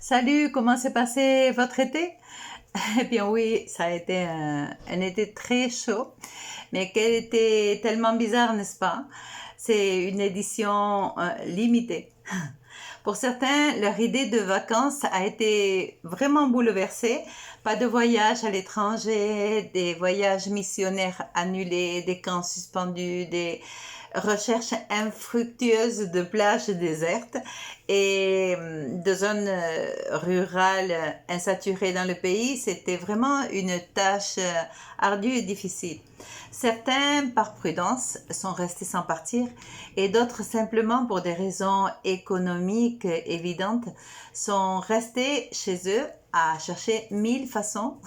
Salut, comment s'est passé votre été? Eh bien oui, ça a été un été très chaud, mais quel été tellement bizarre, n'est-ce pas? C'est une édition limitée. Pour certains, leur idée de vacances a été vraiment bouleversée. Pas de voyage à l'étranger, des voyages missionnaires annulés, des camps suspendus, des recherches infructueuses de plages désertes et de zones rurales insaturées dans le pays. C'était vraiment une tâche ardue et difficile. Certains, par prudence, sont restés sans partir et d'autres, simplement pour des raisons économiques évidentes, sont restés chez eux à chercher 1000 façons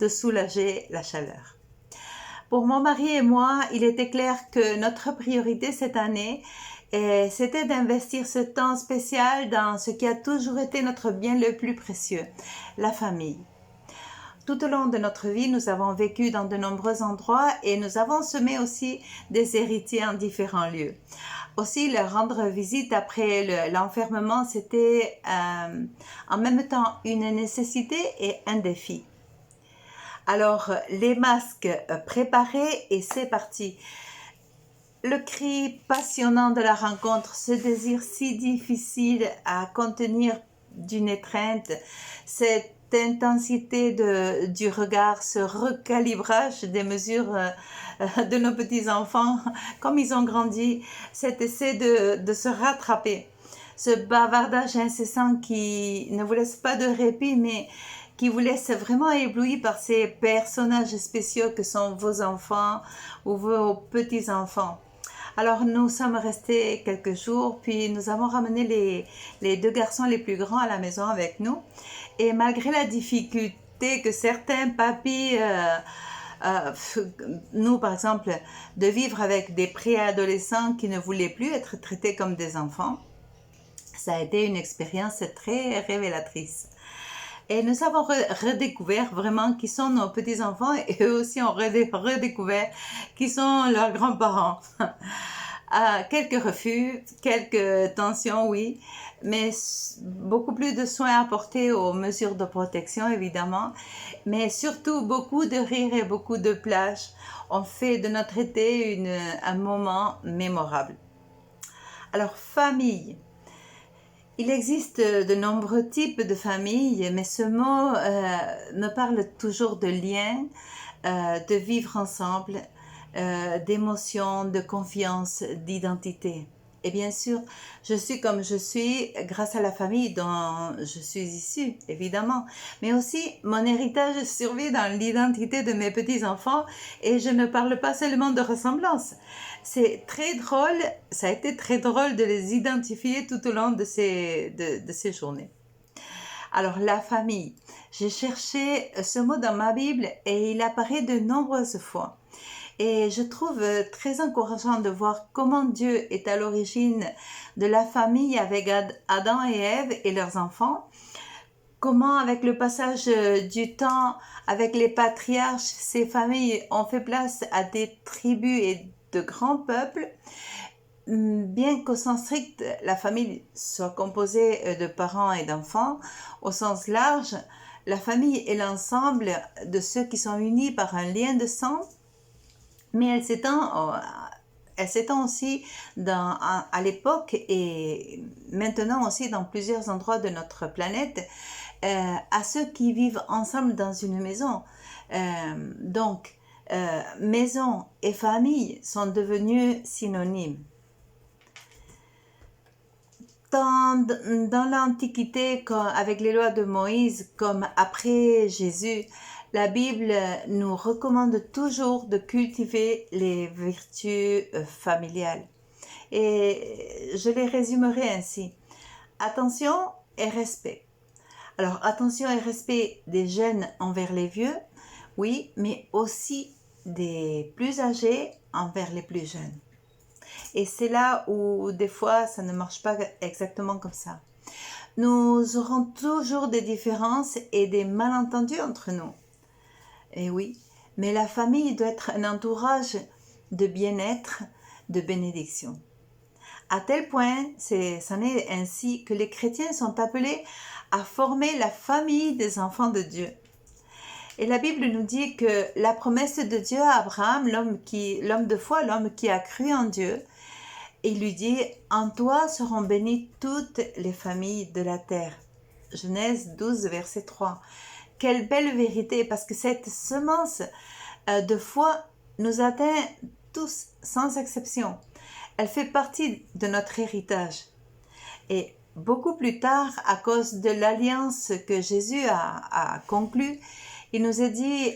de soulager la chaleur. Pour mon mari et moi, il était clair que notre priorité cette année, c'était d'investir ce temps spécial dans ce qui a toujours été notre bien le plus précieux, la famille. Tout au long de notre vie, nous avons vécu dans de nombreux endroits et nous avons semé aussi des héritiers en différents lieux. Aussi, leur rendre visite après l'enfermement, c'était en même temps une nécessité et un défi. Alors, les masques préparés et c'est parti. Le cri passionnant de la rencontre, ce désir si difficile à contenir d'une étreinte, cette intensité du regard, ce recalibrage des mesures de nos petits-enfants, comme ils ont grandi, cet essai de se rattraper, ce bavardage incessant qui ne vous laisse pas de répit, mais qui vous laisse vraiment ébloui par ces personnages spéciaux que sont vos enfants ou vos petits-enfants. Alors nous sommes restés quelques jours, puis nous avons ramené les deux garçons les plus grands à la maison avec nous. Et malgré la difficulté que certains papis, nous par exemple, de vivre avec des préadolescents qui ne voulaient plus être traités comme des enfants, ça a été une expérience très révélatrice. Et nous avons redécouvert vraiment qui sont nos petits-enfants et eux aussi ont redécouvert qui sont leurs grands-parents. Quelques refus, quelques tensions, oui, mais beaucoup plus de soins apportés aux mesures de protection, évidemment, mais surtout beaucoup de rires et beaucoup de plages ont fait de notre été un moment mémorable. Alors, famille. Il existe de nombreux types de familles, mais ce mot me parle toujours de liens, de vivre ensemble, d'émotions, de confiance, d'identité. Et bien sûr, je suis comme je suis grâce à la famille dont je suis issue, évidemment. Mais aussi, mon héritage survit dans l'identité de mes petits-enfants et je ne parle pas seulement de ressemblance. C'est très drôle, ça a été très drôle de les identifier tout au long de ces journées. Alors, la famille. J'ai cherché ce mot dans ma Bible et il apparaît de nombreuses fois. Et je trouve très encourageant de voir comment Dieu est à l'origine de la famille avec Adam et Ève et leurs enfants. Comment avec le passage du temps, avec les patriarches, ces familles ont fait place à des tribus et de grands peuples. Bien qu'au sens strict, la famille soit composée de parents et d'enfants, au sens large, la famille est l'ensemble de ceux qui sont unis par un lien de sang, mais elle s'étend aussi à l'époque et maintenant aussi dans plusieurs endroits de notre planète, à ceux qui vivent ensemble dans une maison. Donc, maison et famille sont devenus synonymes. Dans l'Antiquité, avec les lois de Moïse, comme après Jésus, la Bible nous recommande toujours de cultiver les vertus familiales. Et je les résumerai ainsi. Attention et respect. Alors, attention et respect des jeunes envers les vieux, oui, mais aussi des plus âgés envers les plus jeunes. Et c'est là où des fois ça ne marche pas exactement comme ça. Nous aurons toujours des différences et des malentendus entre nous. Et oui, mais la famille doit être un entourage de bien-être, de bénédiction. À tel point, c'en est ainsi que les chrétiens sont appelés à former la famille des enfants de Dieu. Et la Bible nous dit que la promesse de Dieu à Abraham, l'homme de foi, l'homme qui a cru en Dieu, il lui dit « En toi seront bénies toutes les familles de la terre ». Genèse 12, verset 3. Quelle belle vérité, parce que cette semence de foi nous atteint tous, sans exception. Elle fait partie de notre héritage. Et beaucoup plus tard, à cause de l'alliance que Jésus a conclue, il nous est dit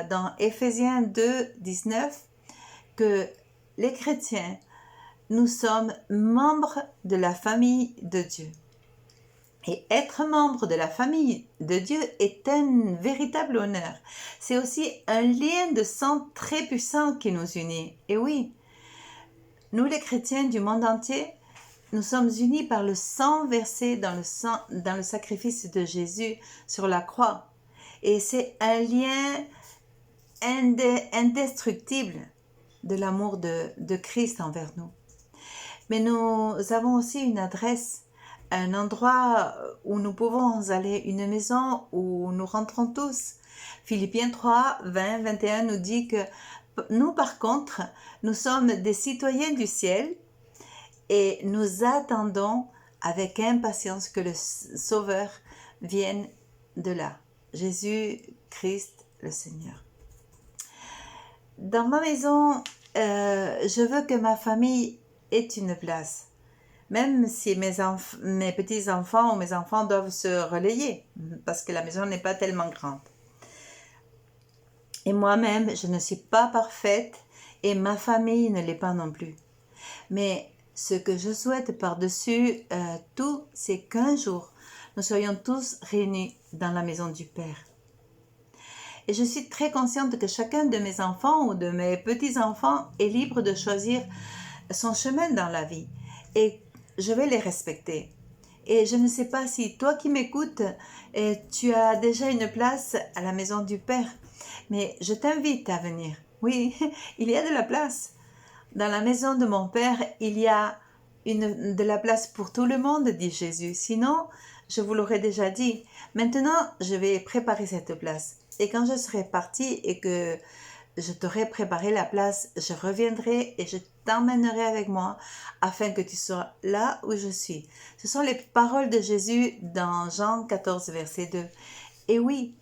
dans Éphésiens 2, 19 que les chrétiens, nous sommes membres de la famille de Dieu. Et être membre de la famille de Dieu est un véritable honneur. C'est aussi un lien de sang très puissant qui nous unit. Et oui, nous les chrétiens du monde entier, nous sommes unis par le sang versé dans le sacrifice de Jésus sur la croix. Et c'est un lien indestructible de l'amour de Christ envers nous. Mais nous avons aussi une adresse, un endroit où nous pouvons aller, une maison où nous rentrons tous. Philippiens 3, 20, 21 nous dit que nous, par contre, nous sommes des citoyens du ciel et nous attendons avec impatience que le Sauveur vienne de là. Jésus-Christ le Seigneur. Dans ma maison, je veux que ma famille ait une place. Même si mes petits-enfants ou mes enfants doivent se relayer, parce que la maison n'est pas tellement grande. Et moi-même, je ne suis pas parfaite et ma famille ne l'est pas non plus. Mais ce que je souhaite par-dessus tout, c'est qu'un jour, nous soyons tous réunis dans la maison du Père. Et je suis très consciente que chacun de mes enfants ou de mes petits-enfants est libre de choisir son chemin dans la vie. Et je vais les respecter. Et je ne sais pas si toi qui m'écoutes, tu as déjà une place à la maison du Père. Mais je t'invite à venir. Oui, il y a de la place. Dans la maison de mon Père, il y a de la place pour tout le monde, dit Jésus. Sinon, je vous l'aurais déjà dit. Maintenant, je vais préparer cette place. Et quand je serai partie et que je t'aurai préparé la place, je reviendrai et je t'emmènerai avec moi afin que tu sois là où je suis. Ce sont les paroles de Jésus dans Jean 14, verset 2. Et oui,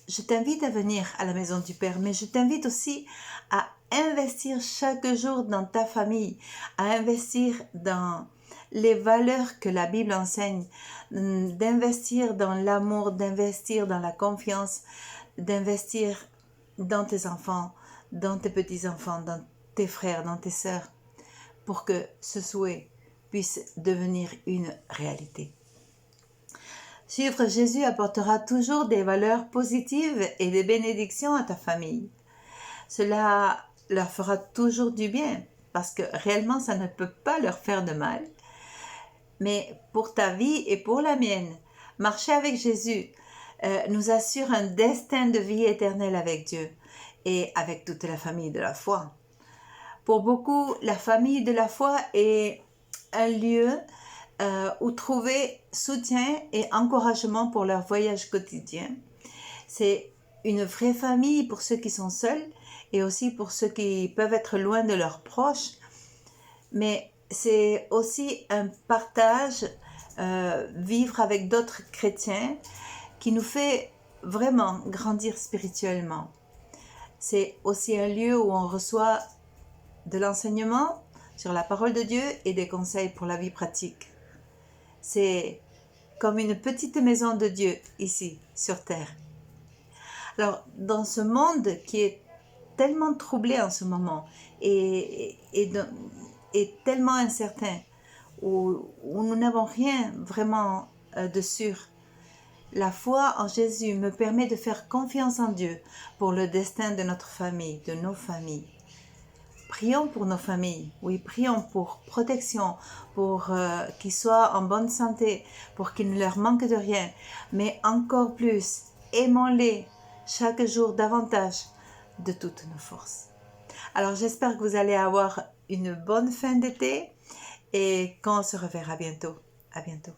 je t'invite à venir à la maison du Père, mais je t'invite aussi à investir chaque jour dans ta famille, à investir dans les valeurs que la Bible enseigne, d'investir dans l'amour, d'investir dans la confiance, d'investir dans tes enfants, dans tes petits-enfants, dans tes frères, dans tes sœurs, pour que ce souhait puisse devenir une réalité. Suivre Jésus apportera toujours des valeurs positives et des bénédictions à ta famille. Cela leur fera toujours du bien, parce que réellement, ça ne peut pas leur faire de mal. Mais pour ta vie et pour la mienne, marcher avec Jésus nous assure un destin de vie éternelle avec Dieu et avec toute la famille de la foi. Pour beaucoup, la famille de la foi est un lieu où trouver soutien et encouragement pour leur voyage quotidien. C'est une vraie famille pour ceux qui sont seuls et aussi pour ceux qui peuvent être loin de leurs proches. Mais c'est aussi un partage, vivre avec d'autres chrétiens qui nous fait vraiment grandir spirituellement. C'est aussi un lieu où on reçoit de l'enseignement sur la parole de Dieu et des conseils pour la vie pratique. C'est comme une petite maison de Dieu ici, sur terre. Alors, dans ce monde qui est tellement troublé en ce moment et tellement incertain, où nous n'avons rien vraiment de sûr, la foi en Jésus me permet de faire confiance en Dieu pour le destin de notre famille, de nos familles. Prions pour nos familles, oui, prions pour protection, pour qu'ils soient en bonne santé, pour qu'il ne leur manque de rien, mais encore plus, aimons-les chaque jour davantage de toutes nos forces. Alors j'espère que vous allez avoir une bonne fin d'été et qu'on se reverra bientôt. À bientôt.